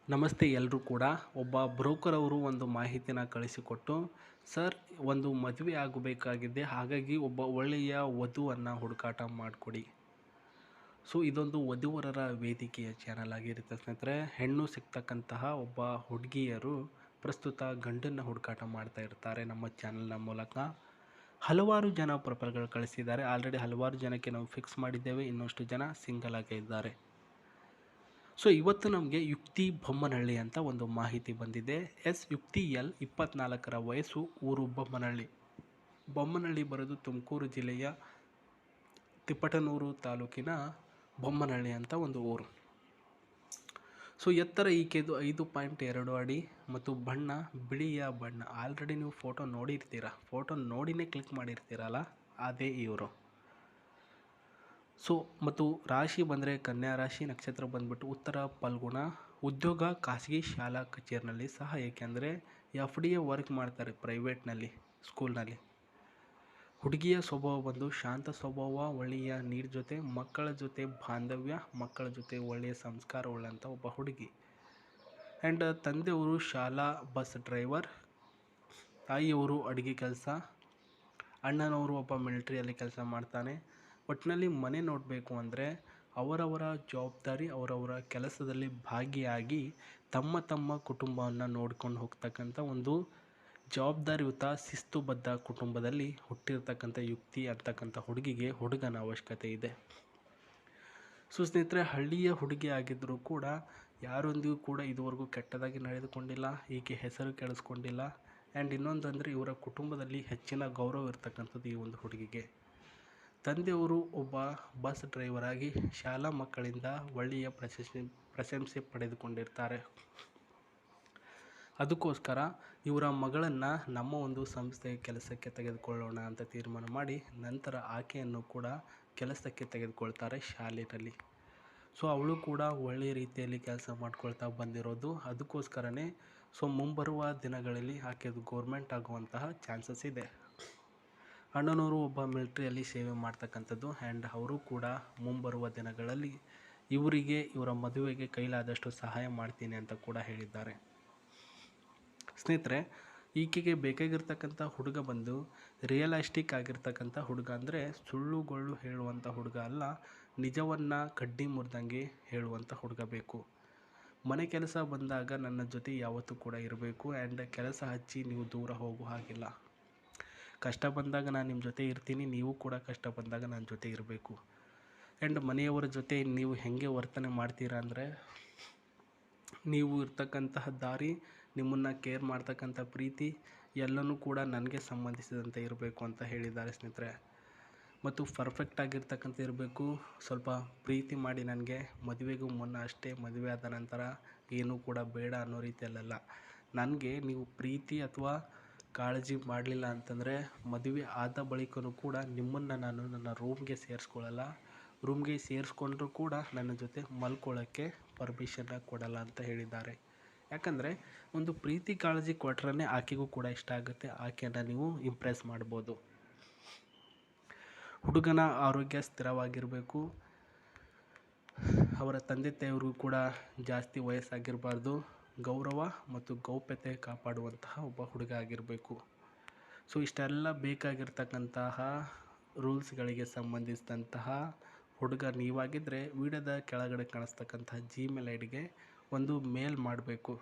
ನಮಸ್ತೆ ಎಲ್ಲರೂ ಕೂಡ. ಒಬ್ಬ ಬ್ರೋಕರ್ ಅವರು ಒಂದು ಮಾಹಿತಿನ ಕಳಿಸಿಕೊಟ್ಟು, ಸರ್ ಒಂದು ಮದುವೆ ಆಗಬೇಕಾಗಿದೆ, ಹಾಗಾಗಿ ಒಬ್ಬ ಒಳ್ಳೆಯ ವಧುವನ್ನು ಹುಡುಕಾಟ ಮಾಡಿಕೊಡಿ. ಸೊ ಇದೊಂದು ವಧುವರರ ವೇದಿಕೆಯ ಚಾನಲ್ ಆಗಿರುತ್ತೆ ಸ್ನೇಹಿತರೆ. ಹೆಣ್ಣು ಸಿಗ್ತಕ್ಕಂತಹ ಒಬ್ಬ ಹುಡುಗಿಯರು ಪ್ರಸ್ತುತ ಗಂಡನ್ನು ಹುಡುಕಾಟ ಮಾಡ್ತಾ ಇರ್ತಾರೆ ನಮ್ಮ ಚಾನಲ್ನ ಮೂಲಕ. ಹಲವಾರು ಜನ ಪ್ರೊಫೈಲ್ಗಳು ಕಳಿಸಿದ್ದಾರೆ. ಆಲ್ರೆಡಿ ಹಲವಾರು ಜನಕ್ಕೆ ನಾವು ಫಿಕ್ಸ್ ಮಾಡಿದ್ದೇವೆ, ಇನ್ನಷ್ಟು ಜನ ಸಿಂಗಲ್ ಆಗಿ ಇದ್ದಾರೆ. ಸೊ ಇವತ್ತು ನಮಗೆ ಯುಕ್ತಿ ಬೊಮ್ಮನಹಳ್ಳಿ ಅಂತ ಒಂದು ಮಾಹಿತಿ ಬಂದಿದೆ. ಯುಕ್ತಿ ಎಲ್ 24 ವಯಸ್ಸು, ಊರು ಬೊಮ್ಮನಹಳ್ಳಿ. ಬೊಮ್ಮನಹಳ್ಳಿ ಬರೋದು ತುಮಕೂರು ಜಿಲ್ಲೆಯ ತಿಪಟೂರು ತಾಲೂಕಿನ ಬೊಮ್ಮನಹಳ್ಳಿ ಅಂತ ಒಂದು ಊರು. ಸೊ ಎತ್ತರ ಈಕೆದು 5.2 ಅಡಿ ಮತ್ತು ಬಣ್ಣ ಬಿಳಿಯ ಬಣ್ಣ. ಆಲ್ರೆಡಿ ನೀವು ಫೋಟೋ ನೋಡಿರ್ತೀರ, ಫೋಟೋ ನೋಡಿನೇ ಕ್ಲಿಕ್ ಮಾಡಿರ್ತೀರಲ್ಲ, ಅದೇ ಇವರು. ಸೊ ಮತ್ತು ರಾಶಿ ಬಂದರೆ ಕನ್ಯಾ ರಾಶಿ, ನಕ್ಷತ್ರ ಬಂದ್ಬಿಟ್ಟು ಉತ್ತರ ಫಲ್ಗುಣ. ಉದ್ಯೋಗ ಖಾಸಗಿ ಶಾಲಾ ಕಚೇರಿನಲ್ಲಿ ಸಹಾಯಕ್ಕೆ, ಅಂದರೆ FDA ವರ್ಕ್ ಮಾಡ್ತಾರೆ ಪ್ರೈವೇಟ್ನಲ್ಲಿ, ಸ್ಕೂಲ್ನಲ್ಲಿ. ಹುಡುಗಿಯ ಸ್ವಭಾವ ಬಂದು ಶಾಂತ ಸ್ವಭಾವ, ಒಳ್ಳೆಯ ನೀರ್ ಜೊತೆ, ಮಕ್ಕಳ ಜೊತೆ ಬಾಂಧವ್ಯ, ಮಕ್ಕಳ ಜೊತೆ ಒಳ್ಳೆಯ ಸಂಸ್ಕಾರ ಉಳ್ಳಂಥ ಒಬ್ಬ ಹುಡುಗಿ. ಆ್ಯಂಡ್ ತಂದೆಯವರು ಶಾಲಾ ಬಸ್ ಡ್ರೈವರ್, ತಾಯಿಯವರು ಅಡುಗೆ ಕೆಲಸ, ಅಣ್ಣನವರು ಒಬ್ಬ ಮಿಲಿಟ್ರಿಯಲ್ಲಿ ಕೆಲಸ ಮಾಡ್ತಾನೆ. ಒಟ್ಟಿನಲ್ಲಿ ಮನೆ ನೋಡಬೇಕು ಅಂದರೆ ಅವರವರ ಜವಾಬ್ದಾರಿ, ಅವರವರ ಕೆಲಸದಲ್ಲಿ ಭಾಗಿಯಾಗಿ ತಮ್ಮ ತಮ್ಮ ಕುಟುಂಬವನ್ನು ನೋಡ್ಕೊಂಡು ಹೋಗ್ತಕ್ಕಂಥ ಒಂದು ಜವಾಬ್ದಾರಿಯುತ ಶಿಸ್ತುಬದ್ಧ ಕುಟುಂಬದಲ್ಲಿ ಹುಟ್ಟಿರ್ತಕ್ಕಂಥ ಯುಕ್ತಿ ಅಂತಕ್ಕಂಥ ಹುಡುಗಿಗೆ ಹುಡುಗನ ಅವಶ್ಯಕತೆ ಇದೆ. ಸೊ ಸ್ನೇಹಿತರೆ, ಹಳ್ಳಿಯ ಹುಡುಗಿ ಆಗಿದ್ದರೂ ಕೂಡ ಯಾರೊಂದಿಗೂ ಕೂಡ ಇದುವರೆಗೂ ಕೆಟ್ಟದಾಗಿ ನಡೆದುಕೊಂಡಿಲ್ಲ, ಈಕೆ ಹೆಸರು ಕೆಡಿಸ್ಕೊಂಡಿಲ್ಲ. ಆ್ಯಂಡ್ ಇನ್ನೊಂದು ಅಂದರೆ ಇವರ ಕುಟುಂಬದಲ್ಲಿ ಹೆಚ್ಚಿನ ಗೌರವ ಇರ್ತಕ್ಕಂಥದ್ದು ಈ ಒಂದು ಹುಡುಗಿಗೆ. ತಂದೆಯವರು ಒಬ್ಬ ಬಸ್ ಡ್ರೈವರ್ ಆಗಿ ಶಾಲಾ ಮಕ್ಕಳಿಂದ ಒಳ್ಳೆಯ ಪ್ರಶಂಸೆ ಪಡೆದುಕೊಂಡಿರ್ತಾರೆ. ಅದಕ್ಕೋಸ್ಕರ ಇವರ ಮಗಳನ್ನು ನಮ್ಮ ಒಂದು ಸಂಸ್ಥೆಯ ಕೆಲಸಕ್ಕೆ ತೆಗೆದುಕೊಳ್ಳೋಣ ಅಂತ ತೀರ್ಮಾನ ಮಾಡಿ ನಂತರ ಆಕೆಯನ್ನು ಕೂಡ ಕೆಲಸಕ್ಕೆ ತೆಗೆದುಕೊಳ್ತಾರೆ ಶಾಲೆಯಲ್ಲಿ. ಸೊ ಅವಳು ಕೂಡ ಒಳ್ಳೆಯ ರೀತಿಯಲ್ಲಿ ಕೆಲಸ ಮಾಡ್ಕೊಳ್ತಾ ಬಂದಿರೋದು. ಅದಕ್ಕೋಸ್ಕರನೇ ಸೊ ಮುಂಬರುವ ದಿನಗಳಲ್ಲಿ ಆಕೆದು ಗೌರ್ಮೆಂಟ್ ಆಗುವಂತಹ ಚಾನ್ಸಸ್ ಇದೆ. ಅಣ್ಣನವರು ಒಬ್ಬ ಮಿಲಿಟ್ರಿಯಲ್ಲಿ ಸೇವೆ ಮಾಡ್ತಕ್ಕಂಥದ್ದು. ಆ್ಯಂಡ್ ಅವರು ಕೂಡ ಮುಂಬರುವ ದಿನಗಳಲ್ಲಿ ಇವರ ಮದುವೆಗೆ ಕೈಲಾದಷ್ಟು ಸಹಾಯ ಮಾಡ್ತೀನಿ ಅಂತ ಕೂಡ ಹೇಳಿದ್ದಾರೆ. ಸ್ನೇಹಿತರೆ, ಈಕೆಗೆ ಬೇಕಾಗಿರ್ತಕ್ಕಂಥ ಹುಡುಗ ಬಂದು ರಿಯಲಿಸ್ಟಿಕ್ ಆಗಿರ್ತಕ್ಕಂಥ ಹುಡುಗ, ಅಂದರೆ ಸುಳ್ಳುಗಳು ಹೇಳುವಂಥ ಹುಡುಗ ಅಲ್ಲ, ನಿಜವನ್ನು ಕಡ್ಡಿ ಮುರಿದಂಗೆ ಹೇಳುವಂಥ ಹುಡುಗ ಬೇಕು. ಮನೆ ಕೆಲಸ ಬಂದಾಗ ನನ್ನ ಜೊತೆ ಯಾವತ್ತೂ ಕೂಡ ಇರಬೇಕು. ಆ್ಯಂಡ್ ಕೆಲಸ ಹಚ್ಚಿ ನೀವು ದೂರ ಹೋಗೋ ಹಾಗಿಲ್ಲ. ಕಷ್ಟ ಬಂದಾಗ ನಾನು ನಿಮ್ಮ ಜೊತೆ ಇರ್ತೀನಿ, ನೀವು ಕೂಡ ಕಷ್ಟ ಬಂದಾಗ ನನ್ನ ಜೊತೆ ಇರಬೇಕು. ಆ್ಯಂಡ್ ಮನೆಯವರ ಜೊತೆ ನೀವು ಹೇಗೆ ವರ್ತನೆ ಮಾಡ್ತೀರಾ ಅಂದರೆ, ನೀವು ಇರ್ತಕ್ಕಂತಹ ದಾರಿ, ನಿಮ್ಮನ್ನು ಕೇರ್ ಮಾಡ್ತಕ್ಕಂಥ ಪ್ರೀತಿ ಎಲ್ಲನೂ ಕೂಡ ನನಗೆ ಸಂಬಂಧಿಸಿದಂತೆ ಇರಬೇಕು ಅಂತ ಹೇಳಿದ್ದಾರೆ ಸ್ನೇಹಿತರೆ. ಮತ್ತು ಪರ್ಫೆಕ್ಟ್ ಆಗಿರ್ತಕ್ಕಂಥ ಇರಬೇಕು. ಸ್ವಲ್ಪ ಪ್ರೀತಿ ಮಾಡಿ ನನಗೆ ಮದುವೆಗೂ ಮುನ್ನ ಅಷ್ಟೇ, ಮದುವೆ ಆದ ನಂತರ ಏನೂ ಕೂಡ ಬೇಡ ಅನ್ನೋ ರೀತಿಯಲ್ಲೆಲ್ಲ. ನನಗೆ ನೀವು ಪ್ರೀತಿ ಅಥವಾ ಕಾಳಜಿ ಮಾಡಲಿಲ್ಲ ಅಂತಂದರೆ ಮದುವೆ ಆದ ಬಳಿಕನೂ ಕೂಡ ನಿಮ್ಮನ್ನು ನಾನು ನನ್ನ ರೂಮ್ಗೆ ಸೇರಿಸ್ಕೊಳ್ಳಲ್ಲ. ರೂಮ್ಗೆ ಸೇರಿಸ್ಕೊಂಡ್ರೂ ಕೂಡ ನನ್ನ ಜೊತೆ ಮಲ್ಕೊಳ್ಳೋಕ್ಕೆ ಪರ್ಮಿಷನ್ನ ಕೊಡಲ್ಲ ಅಂತ ಹೇಳಿದ್ದಾರೆ. ಯಾಕಂದರೆ ಒಂದು ಪ್ರೀತಿ ಕಾಳಜಿ ಕೊಟ್ರೇ ಆಕೆಗೂ ಕೂಡ ಇಷ್ಟ ಆಗುತ್ತೆ, ಆಕೆಯನ್ನು ನೀವು ಇಂಪ್ರೆಸ್ ಮಾಡ್ಬೋದು. ಹುಡುಗನ ಆರೋಗ್ಯ ಸ್ಥಿರವಾಗಿರಬೇಕು. ಅವರ ತಂದೆ ತಾಯಿಯವ್ರಿಗೂ ಕೂಡ ಜಾಸ್ತಿ ವಯಸ್ಸಾಗಿರಬಾರ್ದು. ಗೌರವ ಮತ್ತು ಗೌಪ್ಯತೆ ಕಾಪಾಡುವಂತಹ ಒಬ್ಬ ಹುಡುಗ ಆಗಿರಬೇಕು. ಸೊ ಇಷ್ಟೆಲ್ಲ ಬೇಕಾಗಿರ್ತಕ್ಕಂತಹ ರೂಲ್ಸ್ಗಳಿಗೆ ಸಂಬಂಧಿಸಿದಂತಹ ಹುಡುಗ ನೀವಾಗಿದ್ದರೆ ವಿಡಿಯೋದ ಕೆಳಗಡೆ ಕಾಣಿಸ್ತಕ್ಕಂತಹ Gmail ಐಡಿಗೆ ಒಂದು ಮೇಲ್ ಮಾಡಬೇಕು.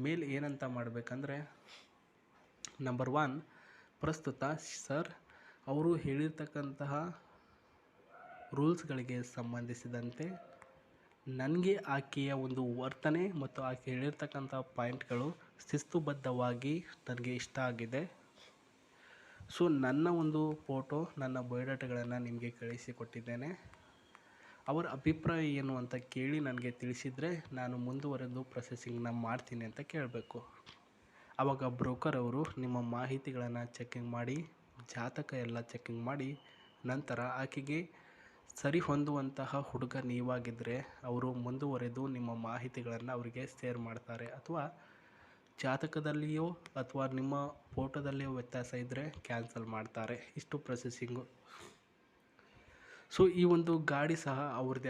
ಮೇಲ್ ಏನಂತ ಮಾಡಬೇಕಂದ್ರೆ, ನಂಬರ್ 1, ಪ್ರಸ್ತುತ ಸರ್ ಅವರು ಹೇಳಿರ್ತಕ್ಕಂತಹ ರೂಲ್ಸ್ಗಳಿಗೆ ಸಂಬಂಧಿಸಿದಂತೆ ನನಗೆ ಆಕೆಯ ಒಂದು ವರ್ತನೆ ಮತ್ತು ಆಕೆ ಹೇಳಿರ್ತಕ್ಕಂಥ ಪಾಯಿಂಟ್ಗಳು ಶಿಸ್ತುಬದ್ಧವಾಗಿ ನನಗೆ ಇಷ್ಟ ಆಗಿದೆ. ಸೊ ನನ್ನ ಒಂದು ಫೋಟೋ, ನನ್ನ ಬಯೋಡಾಟಾಗಳನ್ನು ನಿಮಗೆ ಕಳಿಸಿಕೊಟ್ಟಿದ್ದೇನೆ. ಅವರ ಅಭಿಪ್ರಾಯ ಏನು ಅಂತ ಕೇಳಿ ನನಗೆ ತಿಳಿಸಿದರೆ ನಾನು ಮುಂದುವರೆದು ಪ್ರೊಸೆಸಿಂಗ್ನ ಮಾಡ್ತೀನಿ ಅಂತ ಕೇಳಬೇಕು. ಆವಾಗ ಬ್ರೋಕರ್ ಅವರು ನಿಮ್ಮ ಮಾಹಿತಿಗಳನ್ನು ಚೆಕಿಂಗ್ ಮಾಡಿ, ಜಾತಕ ಎಲ್ಲ ಚೆಕಿಂಗ್ ಮಾಡಿ, ನಂತರ ಆಕೆಗೆ ಸರಿ ಹೊಂದುವಂತಹ ಹುಡುಗ ನೀವಾಗಿದ್ದರೆ ಅವರು ಮುಂದುವರೆದು ನಿಮ್ಮ ಮಾಹಿತಿಗಳನ್ನು ಅವರಿಗೆ ಶೇರ್ ಮಾಡ್ತಾರೆ. ಅಥವಾ ಜಾತಕದಲ್ಲಿಯೋ ಅಥವಾ ನಿಮ್ಮ ಫೋಟೋದಲ್ಲಿಯೋ ವ್ಯತ್ಯಾಸ ಇದ್ದರೆ ಕ್ಯಾನ್ಸಲ್ ಮಾಡ್ತಾರೆ. ಇಷ್ಟು ಪ್ರೊಸೆಸಿಂಗು. ಸೊ ಈ ಒಂದು ಗಾಡಿ ಸಹ ಅವ್ರದ್ದೇ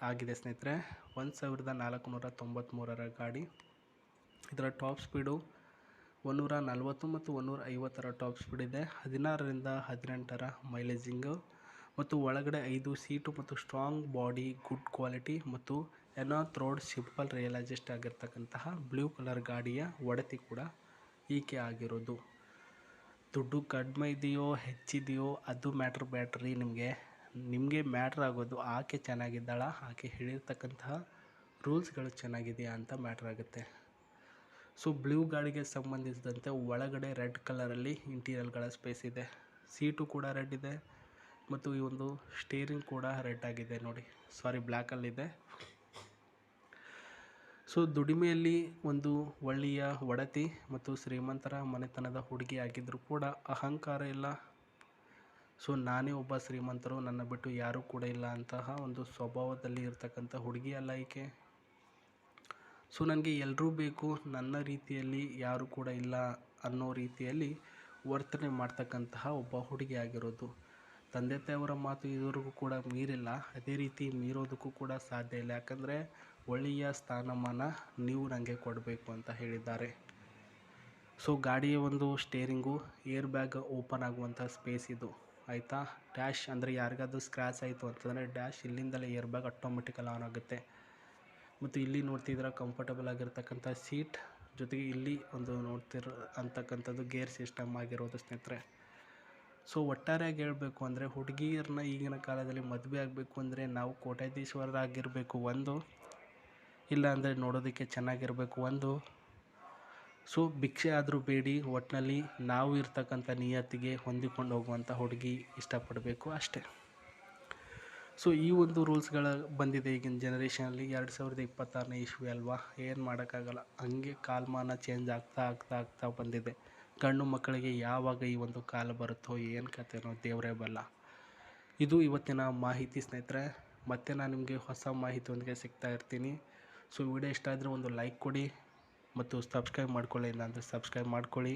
ಆಗಿದೆ ಸ್ನೇಹಿತರೆ. 1493 ಗಾಡಿ. ಇದರ ಟಾಪ್ ಸ್ಪೀಡು 140 ಮತ್ತು 150 ಟಾಪ್ ಸ್ಪೀಡ್ ಇದೆ. 16ರಿಂದ 18 ಮೈಲೇಜಿಂಗು ಮತ್ತು ಒಳಗಡೆ 5 ಸೀಟು ಮತ್ತು ಸ್ಟ್ರಾಂಗ್ ಬಾಡಿ, ಗುಡ್ ಕ್ವಾಲಿಟಿ ಮತ್ತು ಎನಾತ್ ರೋಡ್ ಸಿಂಪಲ್ ರಿಯಲೈಸ್ಡ್ ಆಗಿರ್ತಕ್ಕಂತಹ ಬ್ಲೂ ಕಲರ್ ಗಾಡಿಯ ಒಡತಿ ಕೂಡ ಈಕೆ ಆಗಿರೋದು. ದುಡ್ಡು ಕಡಿಮೆ ಇದೆಯೋ ಹೆಚ್ಚಿದೆಯೋ ಅದು ಬ್ಯಾಟ್ರಿ ನಿಮಗೆ ಮ್ಯಾಟ್ರ್ ಆಗೋದು ಆಕೆ ಚೆನ್ನಾಗಿದ್ದಾಳ, ಆಕೆ ಹೇಳಿರ್ತಕ್ಕಂತಹ ರೂಲ್ಸ್ಗಳು ಚೆನ್ನಾಗಿದೆಯಾ ಅಂತ ಮ್ಯಾಟ್ರ್ ಆಗುತ್ತೆ. ಸೊ ಬ್ಲೂ ಗಾಡಿಗೆ ಸಂಬಂಧಿಸಿದಂತೆ ಒಳಗಡೆ ರೆಡ್ ಕಲರಲ್ಲಿ ಇಂಟೀರಿಯರ್ಗಳ ಸ್ಪೇಸ್ ಇದೆ. ಸೀಟು ಕೂಡ ರೆಡ್ ಇದೆ ಮತ್ತು ಈ ಒಂದು ಸ್ಟೀರಿಂಗ್ ಕೂಡ ರೆಡ್ ಆಗಿದೆ ನೋಡಿ, ಬ್ಲ್ಯಾಕಲ್ಲಿದೆ. ಸೊ ದುಡಿಮೆಯಲ್ಲಿ ಒಂದು ಒಳ್ಳೆಯ ಒಡತಿ ಮತ್ತು ಶ್ರೀಮಂತರ ಮನೆತನದ ಹುಡುಗಿ ಆಗಿದ್ದರೂ ಕೂಡ ಅಹಂಕಾರ ಇಲ್ಲ. ಸೊ ನಾನೇ ಒಬ್ಬ ಶ್ರೀಮಂತರು, ನನ್ನ ಬಿಟ್ಟು ಯಾರೂ ಕೂಡ ಇಲ್ಲ ಅಂತಹ ಒಂದು ಸ್ವಭಾವದಲ್ಲಿ ಇರ್ತಕ್ಕಂಥ ಹುಡುಗಿ ಅಲ್ಲ ಈಕೆ. ಸೊ ನನಗೆ ಎಲ್ಲರೂ ಬೇಕು, ನನ್ನ ರೀತಿಯಲ್ಲಿ ಯಾರೂ ಕೂಡ ಇಲ್ಲ ಅನ್ನೋ ರೀತಿಯಲ್ಲಿ ವರ್ತನೆ ಮಾಡ್ತಕ್ಕಂತಹ ಒಬ್ಬ ಹುಡುಗಿ ಆಗಿರೋದು. ತಂದೆ ತಾಯಿಯವರ ಮಾತು ಇದುವರೆಗೂ ಕೂಡ ಮೀರಿಲ್ಲ, ಅದೇ ರೀತಿ ಮೀರೋದಕ್ಕೂ ಕೂಡ ಸಾಧ್ಯ ಇಲ್ಲ. ಯಾಕಂದರೆ ಒಳ್ಳೆಯ ಸ್ಥಾನಮಾನ ನೀವು ನನಗೆ ಕೊಡಬೇಕು ಅಂತ ಹೇಳಿದ್ದಾರೆ. ಸೊ ಗಾಡಿಯ ಒಂದು ಸ್ಟೇರಿಂಗು ಏರ್ ಬ್ಯಾಗ್ ಓಪನ್ ಆಗುವಂಥ ಸ್ಪೇಸ್ ಇದು, ಆಯಿತಾ. ಡ್ಯಾಶ್ ಅಂದರೆ ಯಾರಿಗಾದ್ರೂ ಸ್ಕ್ರ್ಯಾಚ್ ಆಯಿತು ಅಂತಂದರೆ ಡ್ಯಾಶ್ ಇಲ್ಲಿಂದಲೇ ಏರ್ ಬ್ಯಾಗ್ ಆಟೋಮೆಟಿಕಲ್ ಆನ್ ಆಗುತ್ತೆ. ಮತ್ತು ಇಲ್ಲಿ ನೋಡ್ತಿದ್ರೆ ಕಂಫರ್ಟಬಲ್ ಆಗಿರ್ತಕ್ಕಂಥ ಸೀಟ್, ಜೊತೆಗೆ ಇಲ್ಲಿ ಒಂದು ಅಂತಕ್ಕಂಥದ್ದು ಗೇರ್ ಸಿಸ್ಟಮ್ ಆಗಿರೋದು ಸ್ನೇಹಿತರೆ. ಸೊ ಒಟ್ಟಾರೆಯಾಗಿ ಹೇಳಬೇಕು ಅಂದರೆ ಹುಡುಗಿಯರನ್ನ ಈಗಿನ ಕಾಲದಲ್ಲಿ ಮದುವೆ ಆಗಬೇಕು ಅಂದರೆ ನಾವು ಕೋಟ್ಯಾಧೀಶ್ವರರಾಗಿರಬೇಕು ಒಂದು, ಇಲ್ಲ ಅಂದರೆ ನೋಡೋದಕ್ಕೆ ಚೆನ್ನಾಗಿರಬೇಕು ಒಂದು. ಸೊ ಭಿಕ್ಷೆ ಆದರೂ ಬೇಡಿ, ಒಟ್ಟಿನಲ್ಲಿ ನಾವು ಇರ್ತಕ್ಕಂಥ ನಿಯತ್ತಿಗೆ ಹೊಂದಿಕೊಂಡು ಹೋಗುವಂಥ ಹುಡುಗಿ ಇಷ್ಟಪಡಬೇಕು ಅಷ್ಟೇ. ಸೊ ಈ ಒಂದು ರೂಲ್ಸ್ಗಳ ಬಂದಿದೆ ಈಗಿನ ಜನ್ರೇಷನಲ್ಲಿ. 2026ನೇ ಇಸ್ವಿ ಅಲ್ವಾ, ಏನು ಮಾಡೋಕ್ಕಾಗಲ್ಲ, ಹಂಗೆ ಕಾಲಮಾನ ಚೇಂಜ್ ಆಗ್ತಾ ಬಂದಿದೆ. ಗಂಡು ಮಕ್ಕಳಿಗೆ ಯಾವಾಗ ಈ ಒಂದು ಕಾಲ ಬರುತ್ತೋ ಏನು ಕಥೆನೋ ದೇವರೇ ಬಲ್ಲ. ಇದು ಇವತ್ತಿನ ಮಾಹಿತಿ ಸ್ನೇಹಿತರೆ. ಮತ್ತೆ ನಾನು ನಿಮಗೆ ಹೊಸ ಮಾಹಿತಿಯೊಂದಿಗೆ ಸಿಗ್ತಾ ಇರ್ತೀನಿ. ಸೊ ವಿಡಿಯೋ ಇಷ್ಟ ಆದರೆ ಒಂದು ಲೈಕ್ ಕೊಡಿ ಮತ್ತು ಸಬ್ಸ್ಕ್ರೈಬ್ ಮಾಡ್ಕೊಳ್ಳಿ, ಇಲ್ಲಾಂದರೆ ಸಬ್ಸ್ಕ್ರೈಬ್ ಮಾಡ್ಕೊಳ್ಳಿ.